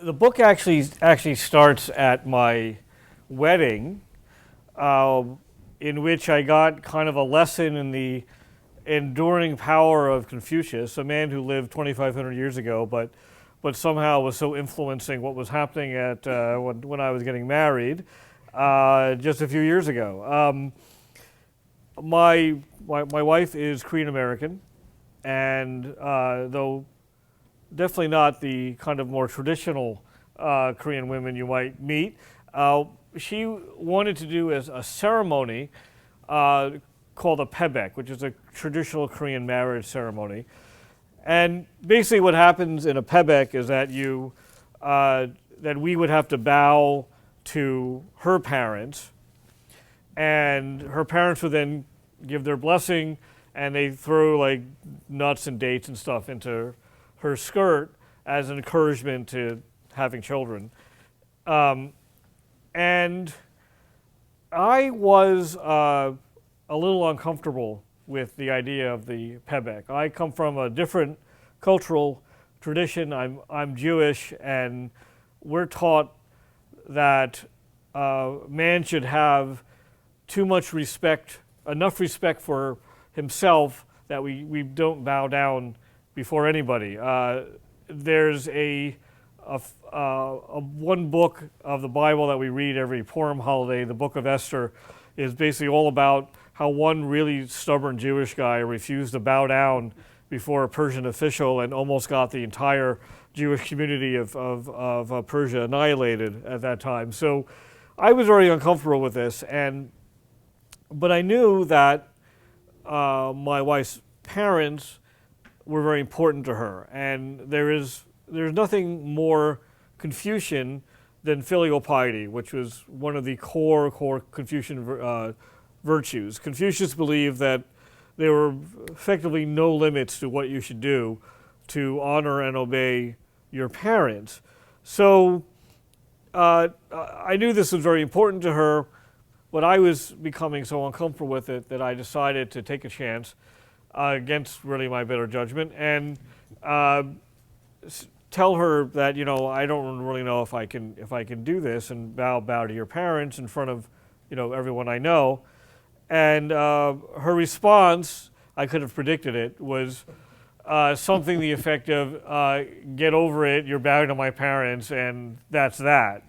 The book actually starts at my wedding, uh, in which I got kind of a lesson in the enduring power of Confucius, a man who lived 2,500 years ago, but somehow was so influencing what was happening at when I was getting married just a few years ago. My wife is Korean American, and though definitely not the kind of more traditional Korean women you might meet, she wanted to do as a ceremony called a pebek, which is a traditional Korean marriage ceremony. And basically, what happens in a pebek is that that we would have to bow to her parents, and her parents would then give their blessing, and they throw like nuts and dates and stuff into her skirt as an encouragement to having children. And I was a little uncomfortable with the idea of the pebek. I come from a different cultural tradition. I'm Jewish, and we're taught that man should have too much respect, enough respect for himself that we don't bow down before anybody. There's a one book of the Bible that we read every Purim holiday, the Book of Esther, is basically all about how one really stubborn Jewish guy refused to bow down before a Persian official and almost got the entire Jewish community of Persia annihilated at that time. So I was very uncomfortable with this, but I knew that my wife's parents were very important to her, and there's nothing more Confucian than filial piety, which was one of the core Confucian virtues. Confucius believed that there were effectively no limits to what you should do to honor and obey your parents. So I knew this was very important to her, but I was becoming so uncomfortable with it that I decided to take a chance against really my better judgment and tell her that I don't really know if I can do this and bow to your parents in front of everyone I know. And her response, I could have predicted it, was something to the effect of, get over it, you're bowing to my parents, and that's that.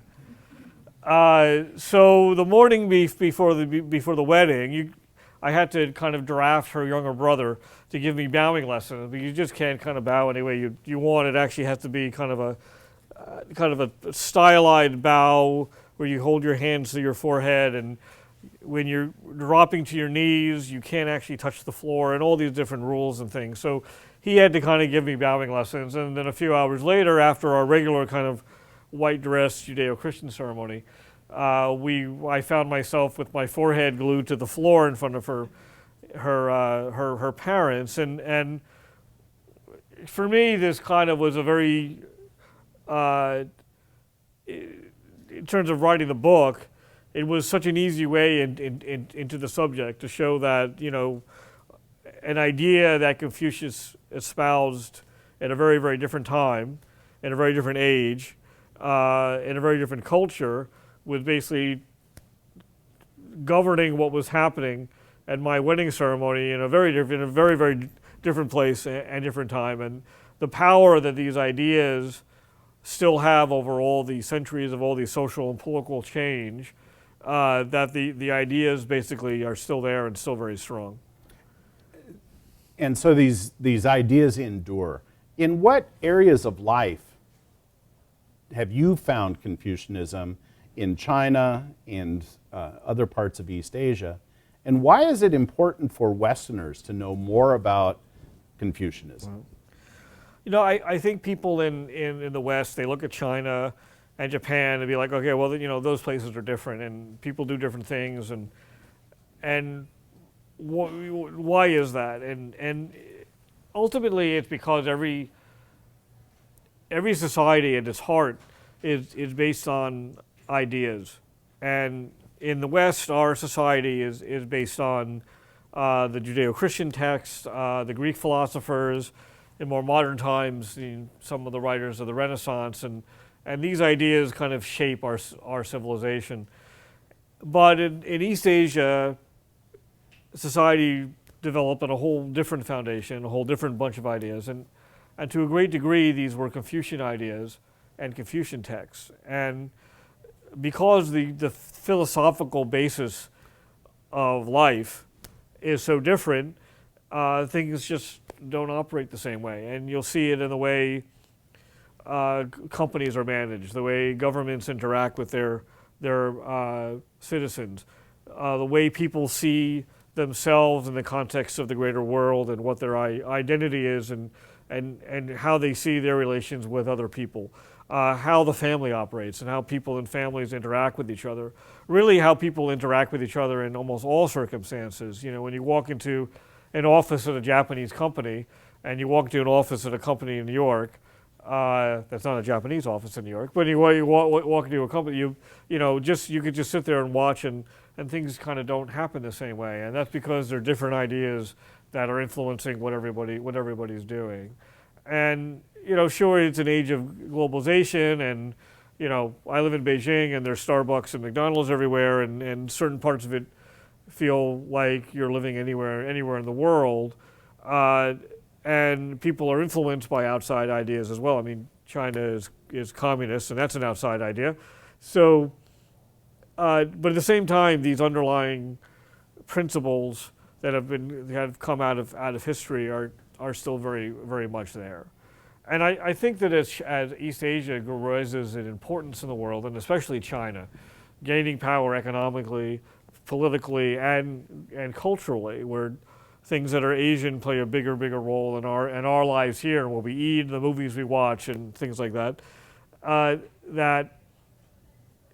So the morning before the wedding, I had to kind of draft her younger brother to give me bowing lessons. But you just can't kind of bow any way you want. It actually has to be kind of a stylized bow where you hold your hands to your forehead, and when you're dropping to your knees, you can't actually touch the floor, and all these different rules and things. So he had to kind of give me bowing lessons. And then a few hours later, after our regular kind of white dress Judeo-Christian ceremony, I found myself with my forehead glued to the floor in front of her parents. And for me, this kind of was a very, in terms of writing the book, it was such an easy way into the subject to show that, an idea that Confucius espoused at a very, very different time, in a very different age, in a very different culture, was basically governing what was happening at my wedding ceremony in a very, very different place and different time. And the power that these ideas still have over all the centuries of all these social and political change, that the ideas basically are still there and still very strong. And so these ideas endure. In what areas of life have you found Confucianism in China and other parts of East Asia? And why is it important for Westerners to know more about Confucianism? I think people in the West, they look at China and Japan and be like, okay, well, those places are different and people do different things, and why is that? And ultimately, it's because every society at its heart is based on ideas. And in the West, our society is based on the Judeo-Christian texts, the Greek philosophers, in more modern times, some of the writers of the Renaissance, and And these ideas kind of shape our civilization. But in East Asia, society developed on a whole different foundation, a whole different bunch of ideas. And to a great degree, these were Confucian ideas and Confucian texts. And because the philosophical basis of life is so different, things just don't operate the same way. And you'll see it in the way companies are managed, the way governments interact with their citizens, the way people see themselves in the context of the greater world and what their identity is, and how they see their relations with other people, how the family operates and how people and families interact with each other. Really how people interact with each other in almost all circumstances. You know, when you walk into an office at a Japanese company and you walk into an office at a company in New York, that's not a Japanese office in New York, but you walk into a company, you could just sit there and watch, and things kind of don't happen the same way. And that's because there are different ideas that are influencing what everybody's doing. And sure, it's an age of globalization, and I live in Beijing, and there's Starbucks and McDonald's everywhere, and certain parts of it feel like you're living anywhere in the world, and people are influenced by outside ideas as well. I mean, China is communist, and that's an outside idea. So, but at the same time, these underlying principles that have come out of history are still very, very much there. And I think that as East Asia rises in importance in the world, and especially China, gaining power economically, politically, and culturally, where things that are Asian play a bigger role in our lives here, and what we eat, the movies we watch, and things like that, that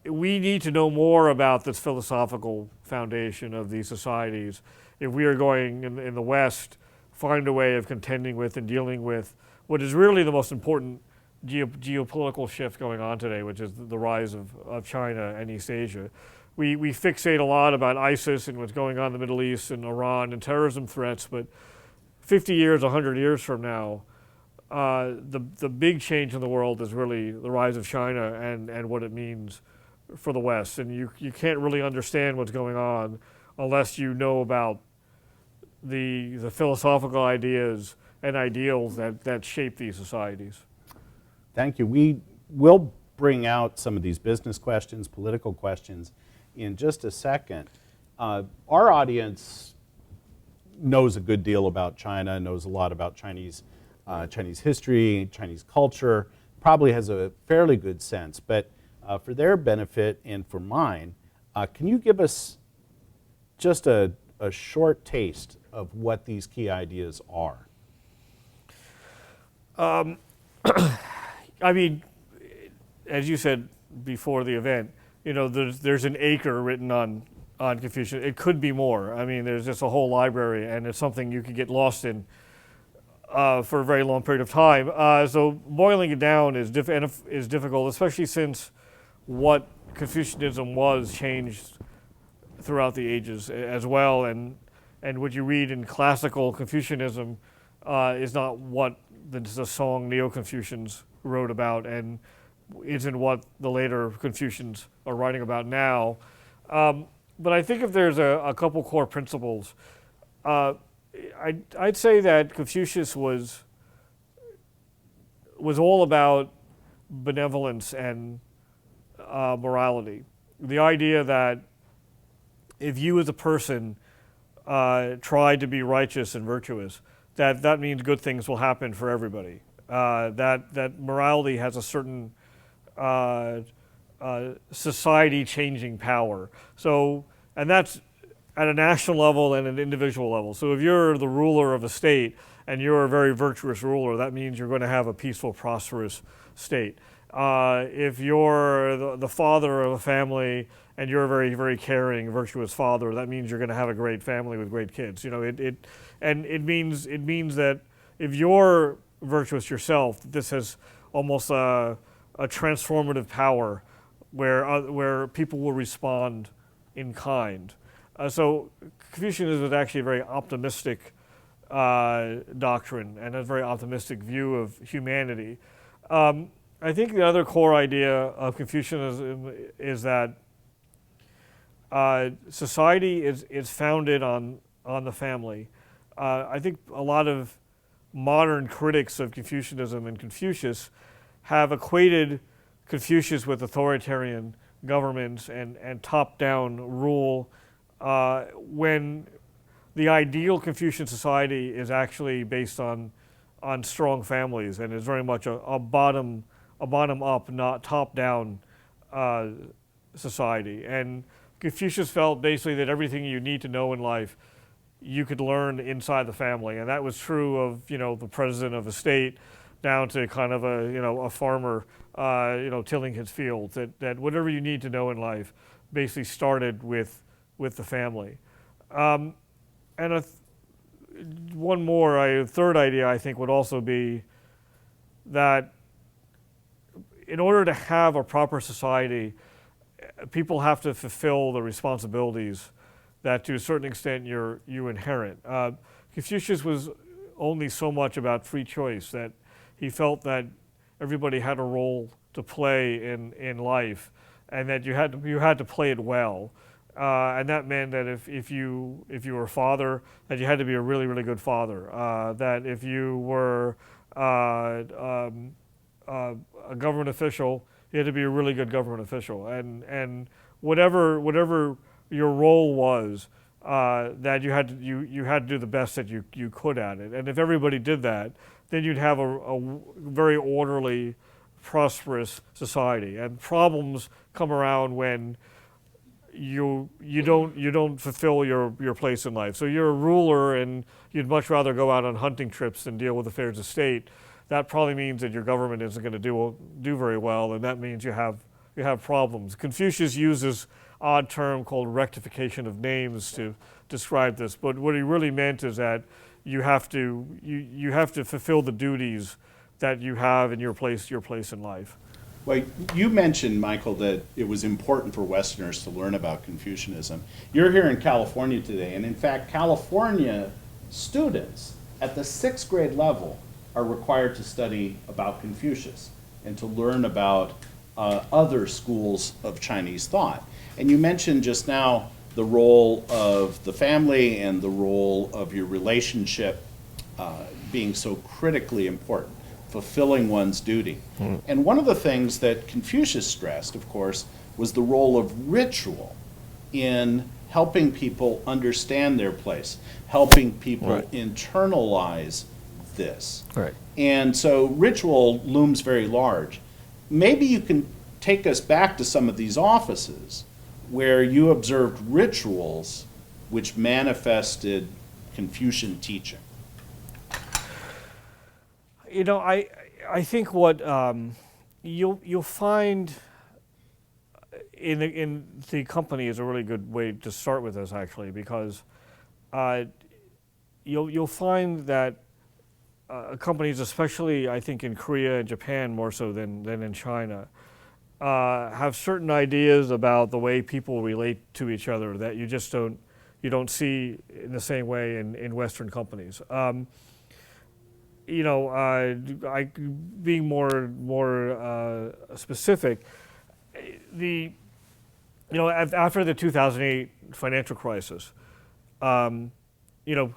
we need to know more about this philosophical foundation of these societies if we are going in the West find a way of contending with and dealing with what is really the most important geopolitical shift going on today, which is the rise of China and East Asia. We fixate a lot about ISIS and what's going on in the Middle East and Iran and terrorism threats, but 50 years, 100 years from now, the big change in the world is really the rise of China and what it means for the West. And you can't really understand what's going on unless you know about the philosophical ideas and ideals that shape these societies. Thank you. We will bring out some of these business questions, political questions in just a second. Our audience knows a good deal about China, knows a lot about Chinese history, Chinese culture, probably has a fairly good sense. But for their benefit and for mine, can you give us just a short taste of what these key ideas are? I mean, as you said before the event, there's an acre written on Confucius. It could be more. I mean, there's just a whole library, and it's something you could get lost in for a very long period of time. So boiling it down is difficult, especially since what Confucianism was changed throughout the ages as well, and what you read in classical Confucianism is not what the Song Neo-Confucians wrote about, and isn't what the later Confucians are writing about now. But I think if there's a couple core principles, I'd say that Confucius was all about benevolence and morality. The idea that if you as a person try to be righteous and virtuous, that means good things will happen for everybody. That morality has a certain society-changing power. So, and that's at a national level and an individual level. So if you're the ruler of a state and you're a very virtuous ruler, that means you're going to have a peaceful, prosperous state. If you're the father of a family and you're a very, very caring, virtuous father, that means you're going to have a great family with great kids. It means that if you're virtuous yourself, this has almost a transformative power where people will respond in kind. So Confucianism is actually a very optimistic doctrine and a very optimistic view of humanity. I think the other core idea of Confucianism is that society is founded on the family. I think a lot of modern critics of Confucianism and Confucius have equated Confucius with authoritarian governments and top-down rule, when the ideal Confucian society is actually based on strong families and is very much a bottom-up, not top-down society. And Confucius felt basically that everything you need to know in life you could learn inside the family, and that was true of the president of a state down to kind of a farmer tilling his fields. That whatever you need to know in life basically started with the family. And a third idea I think would also be that in order to have a proper society, people have to fulfill the responsibilities that to a certain extent you inherit. Confucius was only so much about free choice, that he felt that everybody had a role to play in life, and that you had to play it well. And that meant that if you were a father, that you had to be a really, really good father. That if you were a government official, you had to be a really good government official. And whatever your role was, that you had to do the best that you could at it. And if everybody did that, then you'd have a very orderly, prosperous society. And problems come around when you don't fulfill your place in life. So you're a ruler and you'd much rather go out on hunting trips than deal with affairs of state. That probably means that your government isn't going to do very well, and that means you have problems. Confucius uses odd term called rectification of names to describe this, but what he really meant is that you have to fulfill the duties that you have in your place in life. Well, you mentioned, Michael, that it was important for Westerners to learn about Confucianism. You're here in California today, and in fact, California students at the 6th grade level are required to study about Confucius and to learn about other schools of Chinese thought. And you mentioned just now the role of the family and the role of your relationship being so critically important, fulfilling one's duty. And one of the things that Confucius stressed, of course, was the role of ritual in helping people understand their place, helping people internalize this. Right. And so ritual looms very large. Maybe you can take us back to some of these offices where you observed rituals which manifested Confucian teaching. I think what you'll find in the company is a really good way to start with this, actually, because you'll find that companies, especially I think in Korea and Japan more so than in China, have certain ideas about the way people relate to each other that you just don't see in the same way in Western companies. Being more specific, after the 2008 financial crisis,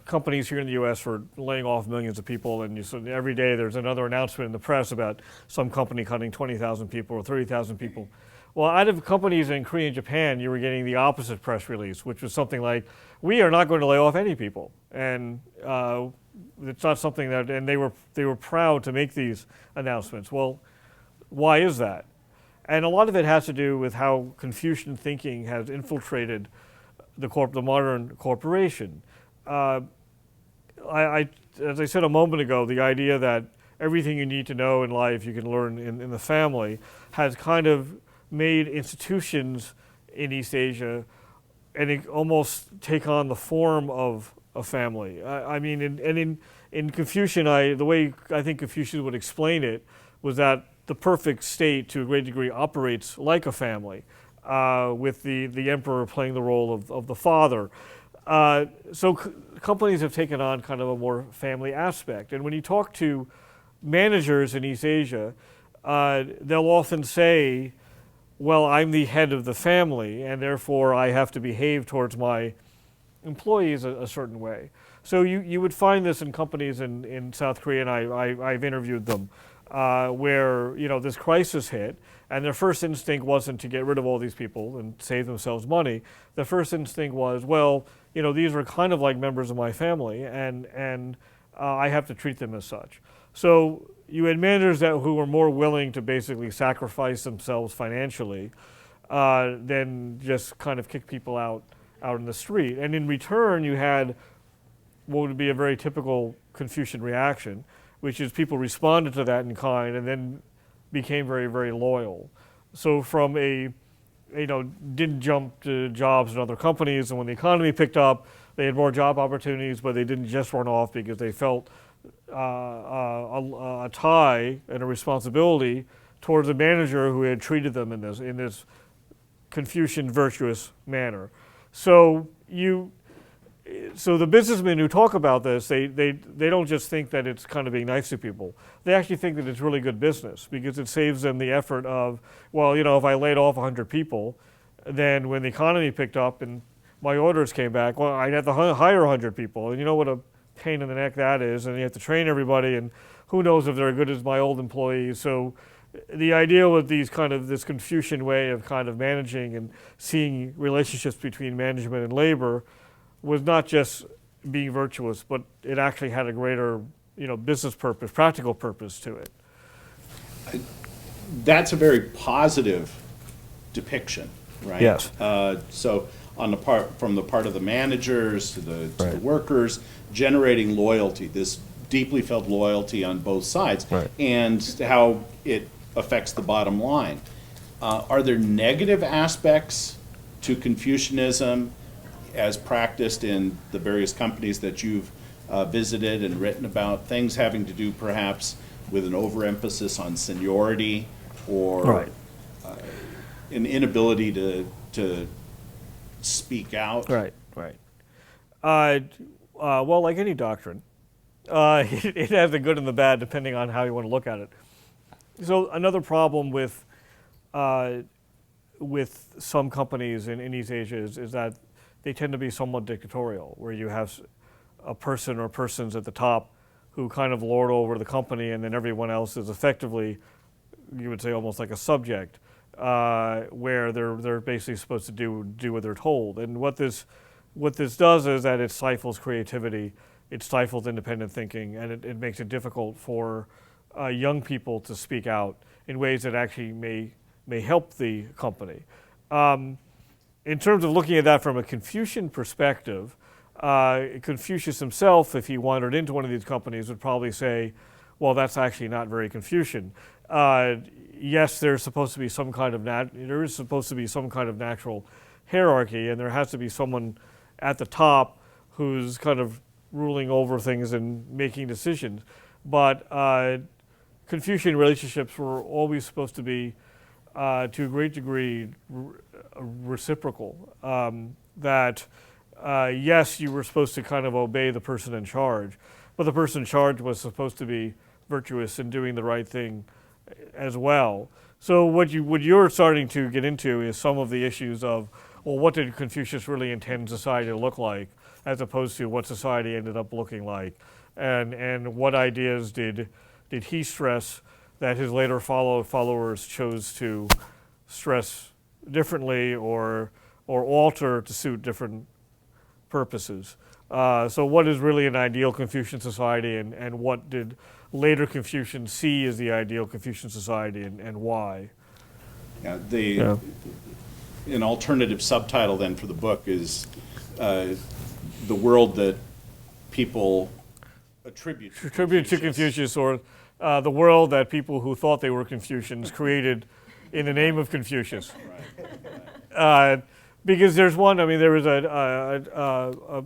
companies here in the U.S. were laying off millions of people, and so every day there's another announcement in the press about some company cutting 20,000 people or 30,000 people. Well, out of companies in Korea and Japan, you were getting the opposite press release, which was something like, "We are not going to lay off any people," and it's not something that, and they were proud to make these announcements. Well, why is that? And a lot of it has to do with how Confucian thinking has infiltrated the modern corporation. As I said a moment ago, the idea that everything you need to know in life you can learn in the family has kind of made institutions in East Asia and it almost take on the form of a family. In Confucian, the way I think Confucius would explain it was that the perfect state, to a great degree, operates like a family, with the emperor playing the role of the father. So companies have taken on kind of a more family aspect. And when you talk to managers in East Asia, they'll often say, well, I'm the head of the family, and therefore I have to behave towards my employees a certain way. So you would find this in companies in South Korea, and I've interviewed them, where this crisis hit, and their first instinct wasn't to get rid of all these people and save themselves money. The first instinct was, well, these are kind of like members of my family, and I have to treat them as such. So you had managers who were more willing to basically sacrifice themselves financially than just kind of kick people out in the street. And in return, you had what would be a very typical Confucian reaction, which is people responded to that in kind and then became very, very loyal. So from didn't jump to jobs in other companies, and when the economy picked up, they had more job opportunities, but they didn't just run off because they felt a tie and a responsibility towards the manager who had treated them in this Confucian virtuous manner. So the businessmen who talk about this, they don't just think that it's kind of being nice to people. They actually think that it's really good business because it saves them the effort of, well, if I laid off 100 people, then when the economy picked up and my orders came back, well, I'd have to hire 100 people. And you know what a pain in the neck that is, and you have to train everybody, and who knows if they're as good as my old employees. So the idea with this Confucian way of kind of managing and seeing relationships between management and labor was not just being virtuous, but it actually had a greater, business purpose, practical purpose to it. That's a very positive depiction, right? Yes. So from the part of the managers to the workers, generating loyalty, this deeply felt loyalty on both sides, and how it affects the bottom line. Are there negative aspects to Confucianism as practiced in the various companies that you've visited and written about, things having to do perhaps with an overemphasis on seniority or an inability to speak out? Right. Well, like any doctrine, it has the good and the bad depending on how you want to look at it. So another problem with some companies in East Asia is that they tend to be somewhat dictatorial, where you have a person or persons at the top who kind of lord over the company, and then everyone else is effectively, you would say, almost like a subject, where they're basically supposed to do what they're told. And what this does is that it stifles creativity, it stifles independent thinking, and it makes it difficult for young people to speak out in ways that actually may help the company. In terms of looking at that from a Confucian perspective, Confucius himself, if he wandered into one of these companies, would probably say, well, that's actually not very Confucian. Yes, there's supposed to be some kind of natural hierarchy, and there has to be someone at the top who's kind of ruling over things and making decisions. But Confucian relationships were always supposed to be, to a great degree, reciprocal. That yes, you were supposed to kind of obey the person in charge, but the person in charge was supposed to be virtuous and doing the right thing as well. So what you're starting to get into is some of the issues of, well, what did Confucius really intend society to look like, as opposed to what society ended up looking like, and what ideas did he stress that his later followers chose to stress differently or alter to suit different purposes. So what is really an ideal Confucian society, and what did later Confucians see as the ideal Confucian society, and why? An alternative subtitle then for the book is the world that people attribute to Confucius, or the world that people who thought they were Confucians created in the name of Confucius. Because there was a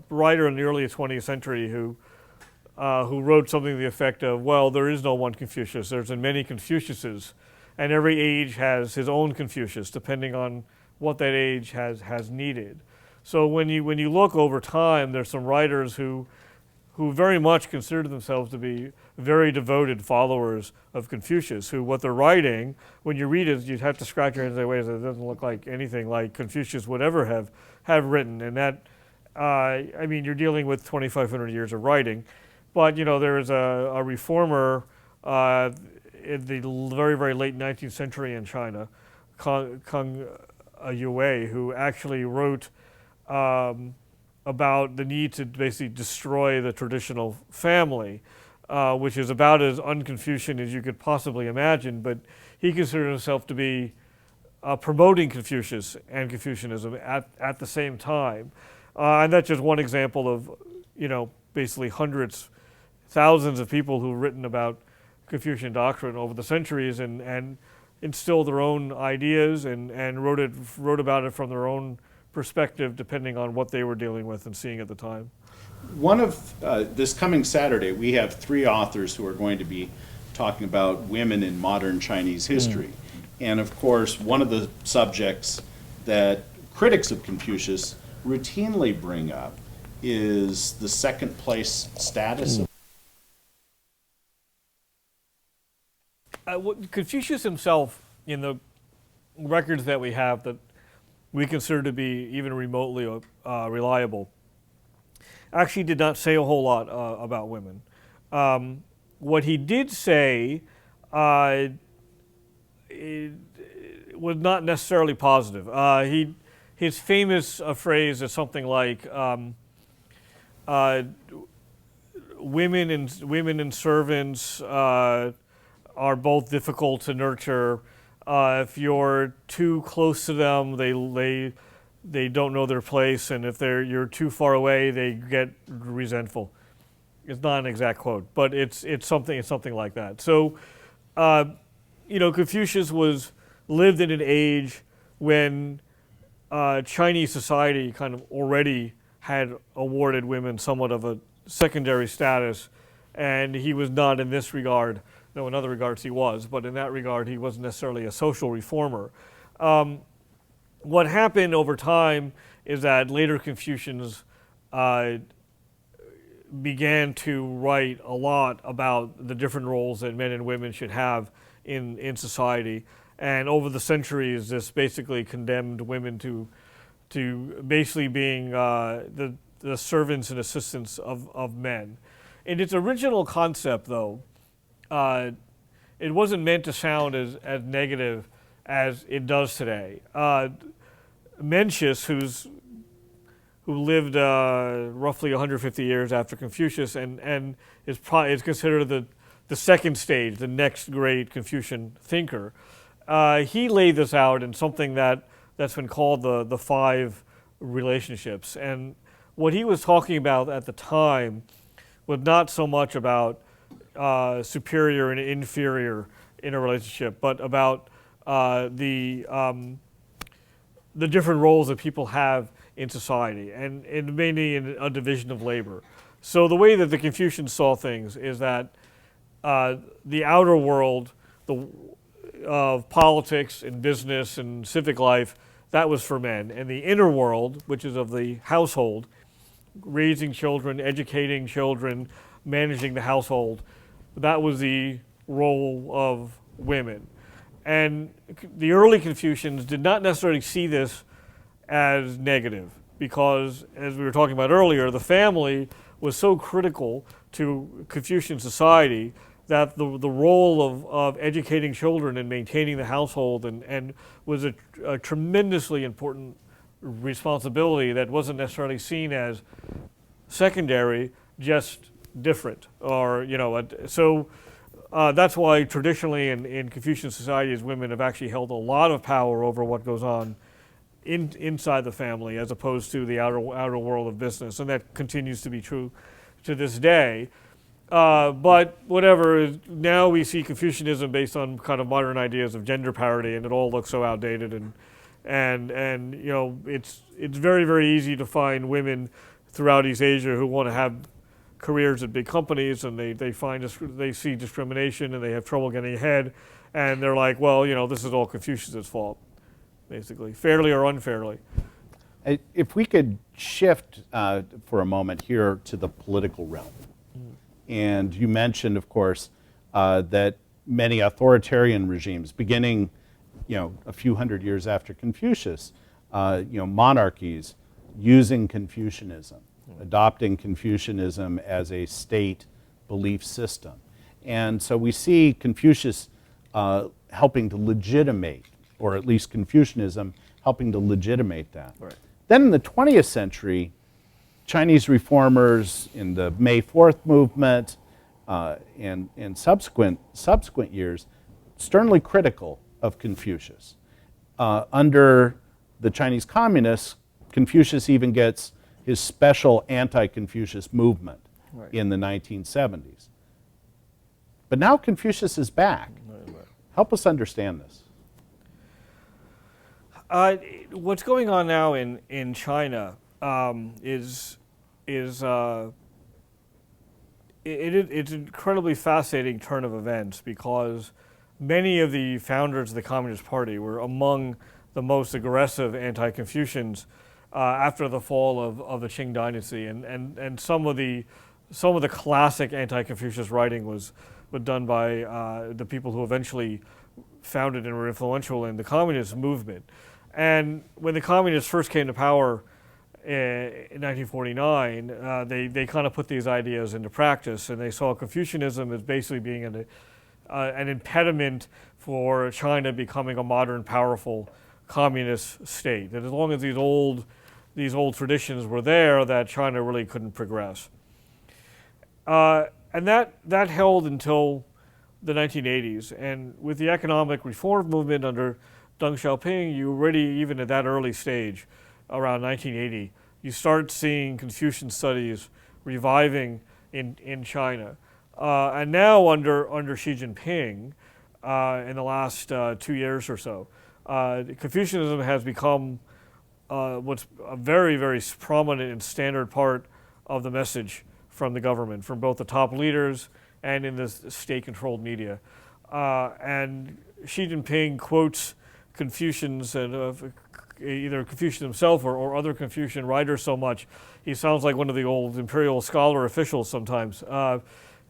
writer in the early 20th century who wrote something to the effect of, well, there is no one Confucius, there's many Confuciuses, and every age has his own Confucius, depending on what that age has needed. So when you look over time, there's some writers who who very much considered themselves to be very devoted followers of Confucius, who what they're writing, when you read it, you'd have to scratch your head and say, wait, it doesn't look like anything like Confucius would ever have written. And that, I mean, you're dealing with 2,500 years of writing, but there is a reformer in the very, very late 19th century in China, Kung Yue, who actually wrote about the need to basically destroy the traditional family, which is about as un-Confucian as you could possibly imagine, but he considered himself to be promoting Confucius and Confucianism at the same time. And that's just one example of, basically hundreds, thousands of people who've written about Confucian doctrine over the centuries and instilled their own ideas and wrote about it from their own perspective, depending on what they were dealing with and seeing at the time. One of this coming Saturday, we have 3 authors who are going to be talking about women in modern Chinese history. And of course, one of the subjects that critics of Confucius routinely bring up is the second place status of Confucius himself, in the records that we have that we consider to be even remotely reliable, actually did not say a whole lot about women. What he did say it was not necessarily positive. His famous phrase is something like women and servants are both difficult to nurture. If you're too close to them, they don't know their place, and if you're too far away, they get resentful. It's not an exact quote, but it's something like that. So, Confucius lived in an age when Chinese society kind of already had awarded women somewhat of a secondary status, and he was not in this regard. No, in other regards he was, but in that regard he wasn't necessarily a social reformer. What happened over time is that later Confucians began to write a lot about the different roles that men and women should have in society. And over the centuries, this basically condemned women to basically being the servants and assistants of men. In its original concept, though, it wasn't meant to sound as negative as it does today. Mencius, who lived roughly 150 years after Confucius and is considered the second stage, the next great Confucian thinker, he laid this out in something that's been called the 5 relationships. And what he was talking about at the time was not so much about superior and inferior in a relationship, but about the different roles that people have in society, and mainly in a division of labor. So the way that the Confucians saw things is that the outer world, of politics and business and civic life, that was for men, and the inner world, which is of the household, raising children, educating children, managing the household, that was the role of women. And the early Confucians did not necessarily see this as negative, because, as we were talking about earlier, the family was so critical to Confucian society that the role of educating children and maintaining the household and was a tremendously important responsibility that wasn't necessarily seen as secondary, just different. So that's why traditionally in Confucian societies, women have actually held a lot of power over what goes on inside the family, as opposed to the outer world of business, and that continues to be true to this day. But whatever, now we see Confucianism based on kind of modern ideas of gender parity, and it all looks so outdated, and it's very, very easy to find women throughout East Asia who want to have careers at big companies, and they see discrimination and they have trouble getting ahead, and they're like, well, this is all Confucius' fault, basically, fairly or unfairly. If we could shift for a moment here to the political realm. And you mentioned, of course, that many authoritarian regimes, beginning, a few hundred years after Confucius, monarchies using Confucianism, adopting Confucianism as a state belief system. And so we see Confucius helping to legitimate, or at least Confucianism helping to legitimate that. Right. Then in the 20th century, Chinese reformers in the May 4th movement and subsequent years, sternly critical of Confucius. Under the Chinese communists, Confucius even gets his special anti-Confucius movement in the 1970s. But now Confucius is back. Help us understand this. What's going on now in China is it's an incredibly fascinating turn of events, because many of the founders of the Communist Party were among the most aggressive anti-Confucians after the fall of the Qing dynasty, and some of the classic anti-Confucius writing was done by the people who eventually founded and were influential in the communist movement. And when the communists first came to power in 1949, they kind of put these ideas into practice, and they saw Confucianism as basically being an impediment for China becoming a modern, powerful communist state. That as long as these old traditions were there, that China really couldn't progress. And that held until the 1980s. And with the economic reform movement under Deng Xiaoping, you already, even at that early stage, around 1980, you start seeing Confucian studies reviving in China. And now under Xi Jinping, in the last 2 years or so, Confucianism has become what's a very, very prominent and standard part of the message from the government, from both the top leaders and in the state-controlled media. And Xi Jinping quotes Confucians, and either Confucius himself or other Confucian writers so much, he sounds like one of the old imperial scholar officials sometimes.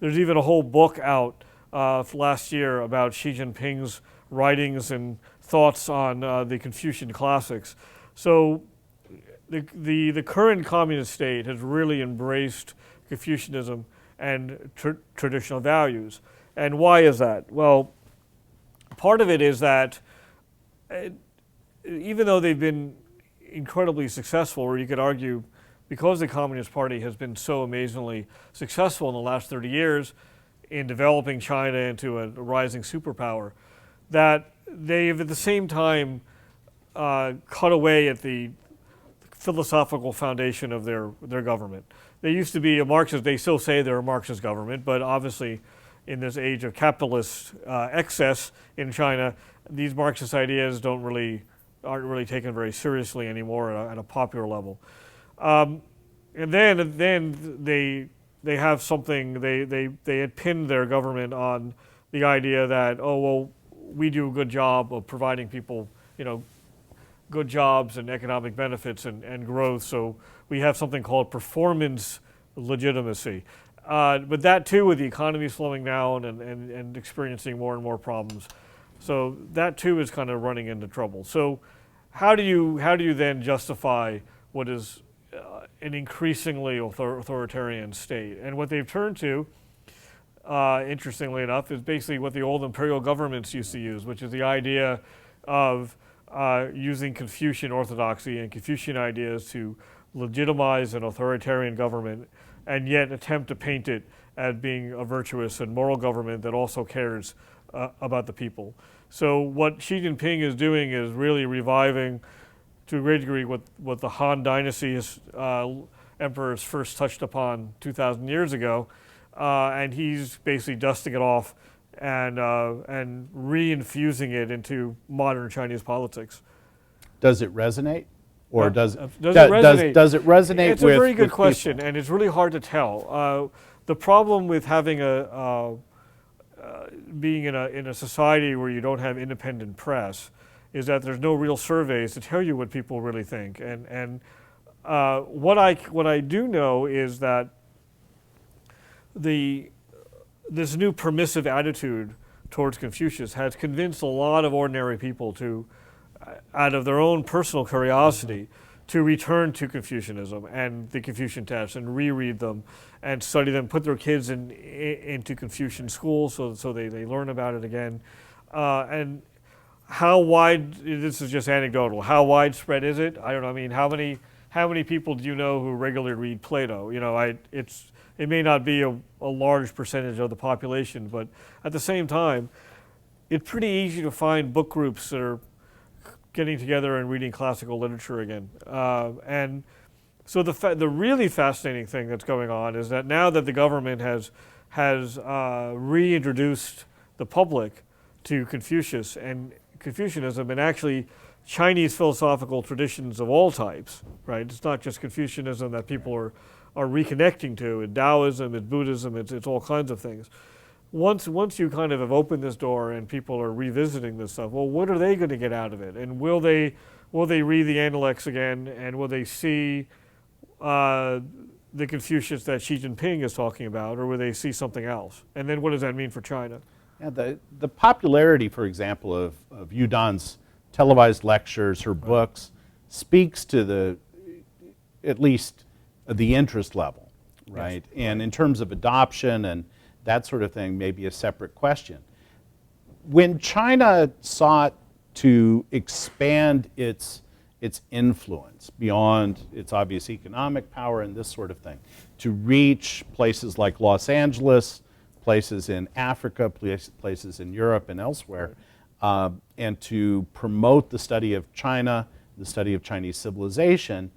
There's even a whole book out last year about Xi Jinping's writings and thoughts on the Confucian classics. So the current communist state has really embraced Confucianism and traditional values. And why is that? Well, part of it is that even though they've been incredibly successful, or you could argue because the Communist Party has been so amazingly successful in the last 30 years in developing China into a rising superpower, that they've at the same time cut away at the philosophical foundation of their government. They used to be a Marxist, they still say they're a Marxist government, but obviously in this age of capitalist excess in China, these Marxist ideas aren't really taken very seriously anymore at a popular level. And then they have something, they had pinned their government on the idea that, oh, well, we do a good job of providing people, good jobs and economic benefits and growth, so we have something called performance legitimacy. But that too, with the economy slowing down and experiencing more and more problems, so that too is kind of running into trouble. So how do you then justify what is an increasingly authoritarian state? And what they've turned to, interestingly enough, is basically what the old imperial governments used to use, which is the idea of using Confucian orthodoxy and Confucian ideas to legitimize an authoritarian government, and yet attempt to paint it as being a virtuous and moral government that also cares about the people. So what Xi Jinping is doing is really reviving, to a great degree, what the Han Dynasty emperors first touched upon 2,000 years ago, and he's basically dusting it off and re-infusing it into modern Chinese politics. Does it resonate? Or does it resonate It's with a very good with question, people? and it's really hard to tell. The problem with having being in a society where you don't have independent press is that there's no real surveys to tell you what people really think. And what I do know is that this new permissive attitude towards Confucius has convinced a lot of ordinary people to, out of their own personal curiosity, to return to Confucianism and the Confucian texts and reread them and study them, put their kids into Confucian schools so they learn about it again. And how wide, this is just anecdotal, how widespread is it? I don't know, I mean, how many people do you know who regularly read Plato? You know, it may not be a large percentage of the population, but at the same time, it's pretty easy to find book groups that are getting together and reading classical literature again. And so the really fascinating thing that's going on is that now that the government has reintroduced the public to Confucius and Confucianism, and actually Chinese philosophical traditions of all types, right? It's not just Confucianism that people are reconnecting to. It's Taoism, it's Buddhism, it's all kinds of things. Once you kind of have opened this door and people are revisiting this stuff, well, what are they going to get out of it? And will they read the Analects again, and will they see the Confucius that Xi Jinping is talking about, or will they see something else? And then what does that mean for China? Yeah, the popularity, for example, of Yu Dan's televised lectures, her books, speaks to at least the interest level, right? Yes. And in terms of adoption and that sort of thing, maybe a separate question. When China sought to expand its influence beyond its obvious economic power and this sort of thing, to reach places like Los Angeles, places in Africa, places in Europe and elsewhere, and to promote the study of China, the study of Chinese civilization,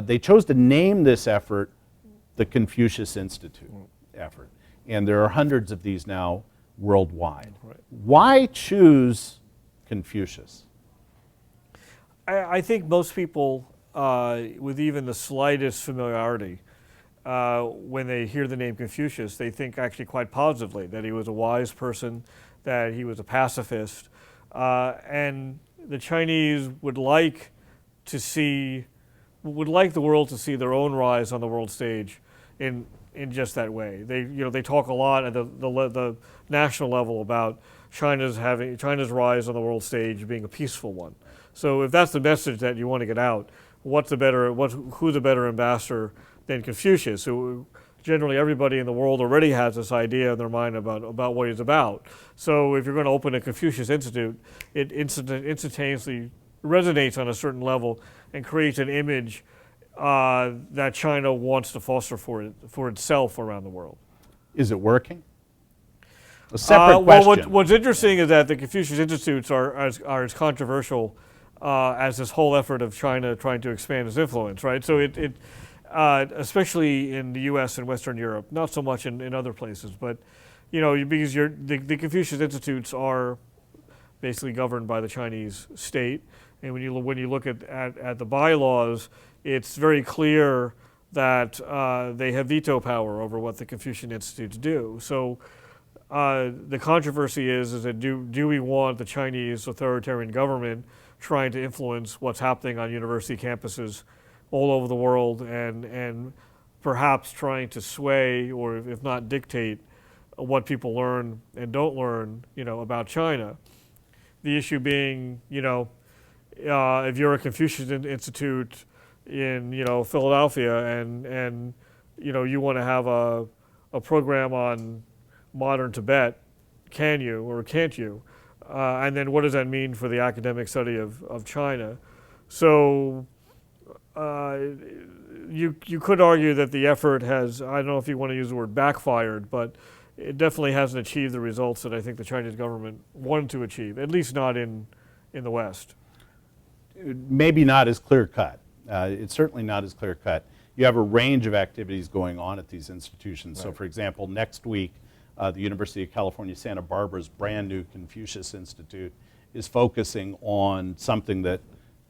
they chose to name this effort the Confucius Institute effort. And there are hundreds of these now worldwide. Right. Why choose Confucius? I think most people, with even the slightest familiarity, when they hear the name Confucius, they think actually quite positively that he was a wise person, that he was a pacifist, and the Chinese would like the world to see their own rise on the world stage in just that way. They talk a lot at the national level about China's rise on the world stage being a peaceful one. So if that's the message that you want to get out, who's a better ambassador than Confucius, who generally everybody in the world already has this idea in their mind about what he's about. So if you're going to open a Confucius Institute, it instantaneously resonates on a certain level and creates an image that China wants to foster for itself around the world. Is it working? A separate question. Well, what's interesting is that the Confucius Institutes are as controversial as this whole effort of China trying to expand its influence, right? So it especially in the U.S. and Western Europe, not so much in other places, but because the Confucius Institutes are basically governed by the Chinese state, and when you look at the bylaws, it's very clear that they have veto power over what the Confucian Institutes do. So the controversy is that do we want the Chinese authoritarian government trying to influence what's happening on university campuses all over the world, and perhaps trying to sway, or if not dictate, what people learn and don't learn, about China. The issue being, if you're a Confucius Institute in, Philadelphia, and you want to have a program on modern Tibet, can you or can't you? And then what does that mean for the academic study of China? So you could argue that the effort has, I don't know if you want to use the word backfired, but it definitely hasn't achieved the results that I think the Chinese government wanted to achieve, at least not in the West. Maybe not as clear-cut. It's certainly not as clear-cut. You have a range of activities going on at these institutions. Right. So for example, next week, the University of California, Santa Barbara's brand new Confucius Institute is focusing on something that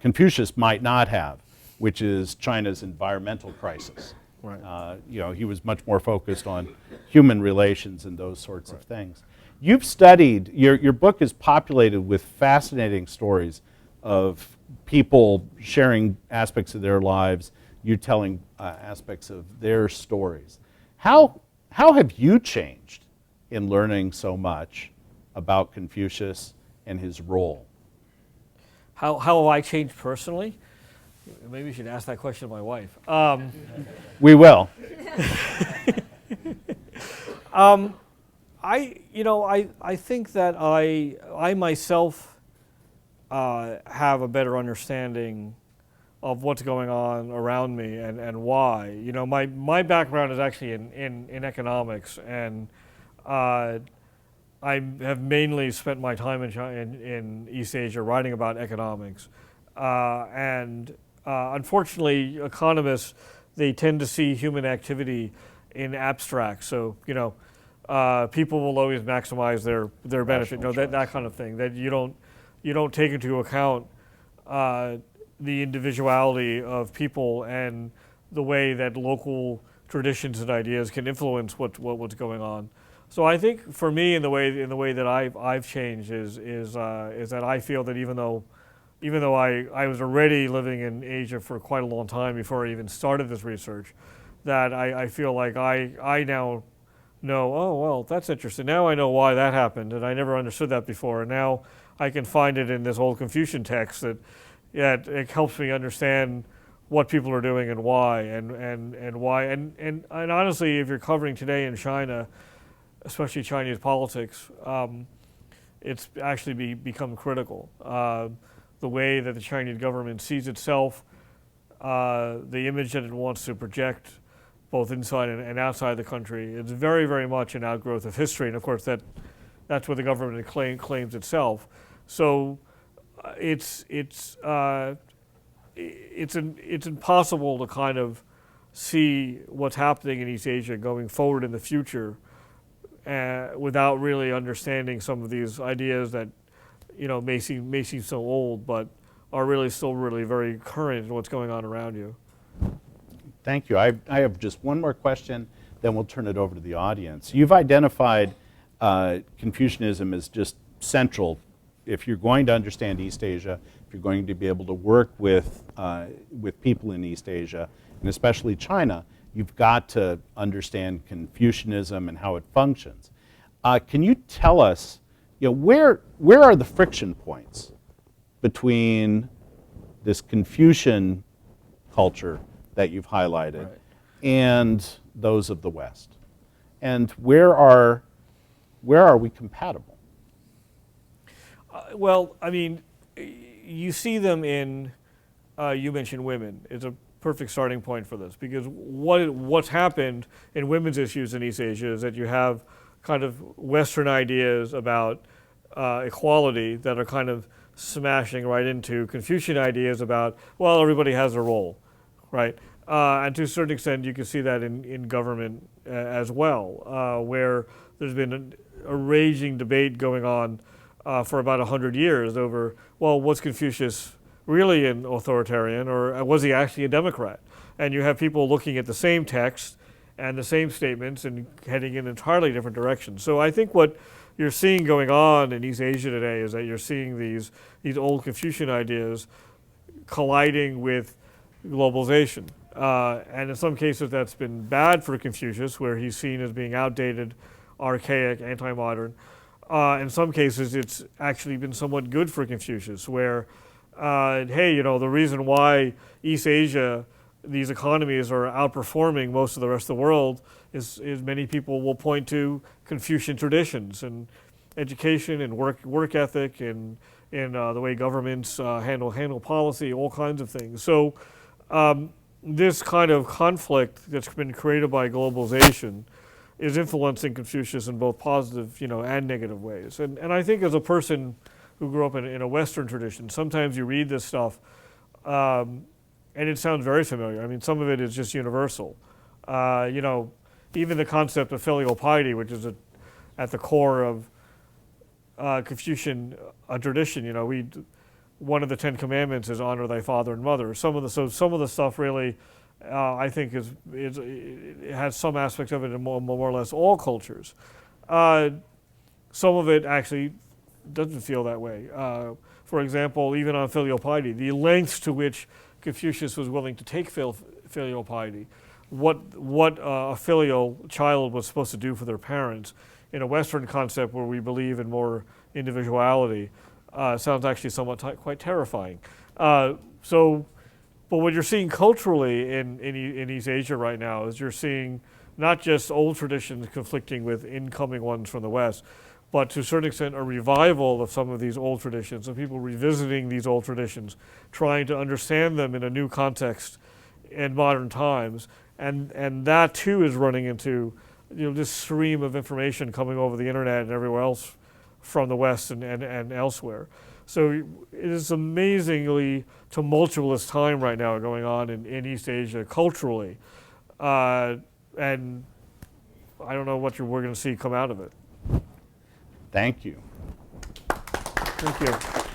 Confucius might not have, which is China's environmental crisis. Right. He was much more focused on human relations and those sorts of things. You've studied, your book is populated with fascinating stories of people sharing aspects of their lives, you telling aspects of their stories. How have you changed in learning so much about Confucius and his role? How have I changed personally? Maybe you should ask that question to my wife. We will. I think that I myself have a better understanding of what's going on around me and why. You know, my background is actually in economics, and I have mainly spent my time in East Asia writing about economics. Unfortunately, economists, they tend to see human activity in abstract. So, people will always maximize their benefit, that kind of thing. That you don't take into account the individuality of people and the way that local traditions and ideas can influence what's going on. So I think for me, in the way that I've changed is that I feel that even though I was already living in Asia for quite a long time before I even started this research, that I feel like I now know, oh, well, that's interesting. Now I know why that happened, and I never understood that before. And now I can find it in this old Confucian text that it helps me understand what people are doing and why, and why. And honestly, if you're covering today in China, especially Chinese politics, it's actually become critical. The way that the Chinese government sees itself, the image that it wants to project, both inside and outside the country, it's very, very much an outgrowth of history. And of course, that's what the government claims itself. So it's impossible to kind of see what's happening in East Asia going forward in the future without really understanding some of these ideas that may seem so old, but are really still really very current in what's going on around you. Thank you. I have just one more question, then we'll turn it over to the audience. You've identified Confucianism as just central. If you're going to understand East Asia, if you're going to be able to work with people in East Asia, and especially China, you've got to understand Confucianism and how it functions. Can you tell us, where are the friction points between this Confucian culture that you've highlighted and those of the West? And where are we compatible? Well, I mean, you see them in, you mentioned women. It's a perfect starting point for this, because what's happened in women's issues in East Asia is that you have kind of Western ideas about equality that are kind of smashing right into Confucian ideas about, well, everybody has a role, right? And to a certain extent, you can see that in government as well, where there's been a raging debate going on for about 100 years over, well, was Confucius really an authoritarian, or was he actually a Democrat? And you have people looking at the same text and the same statements and heading in entirely different directions. So I think what you're seeing going on in East Asia today is that you're seeing these old Confucian ideas colliding with globalization. And in some cases that's been bad for Confucius, where he's seen as being outdated, archaic, anti-modern. In some cases it's actually been somewhat good for Confucius, where, hey, the reason why East Asia, these economies are outperforming most of the rest of the world is many people will point to Confucian traditions and education and work ethic and the way governments handle policy, all kinds of things. So this kind of conflict that's been created by globalization is influencing Confucius in both positive, and negative ways. And I think as a person who grew up in a Western tradition, sometimes you read this stuff and it sounds very familiar. I mean, some of it is just universal. Even the concept of filial piety, which is at the core of Confucian tradition. One of the 10 Commandments is honor thy father and mother. Some of the stuff really, I think, it has some aspects of it in more or less all cultures. Some of it actually doesn't feel that way. For for example, even on filial piety, the lengths to which Confucius was willing to take filial piety, what a filial child was supposed to do for their parents in a Western concept where we believe in more individuality, sounds actually somewhat quite terrifying. But what you're seeing culturally in East Asia right now is you're seeing not just old traditions conflicting with incoming ones from the West, but to a certain extent a revival of some of these old traditions, and people revisiting these old traditions, trying to understand them in a new context in modern times. And that too is running into this stream of information coming over the internet and everywhere else from the West and elsewhere. So it is amazingly tumultuous time right now going on in East Asia culturally. And I don't know what we're going to see come out of it. Thank you. Thank you.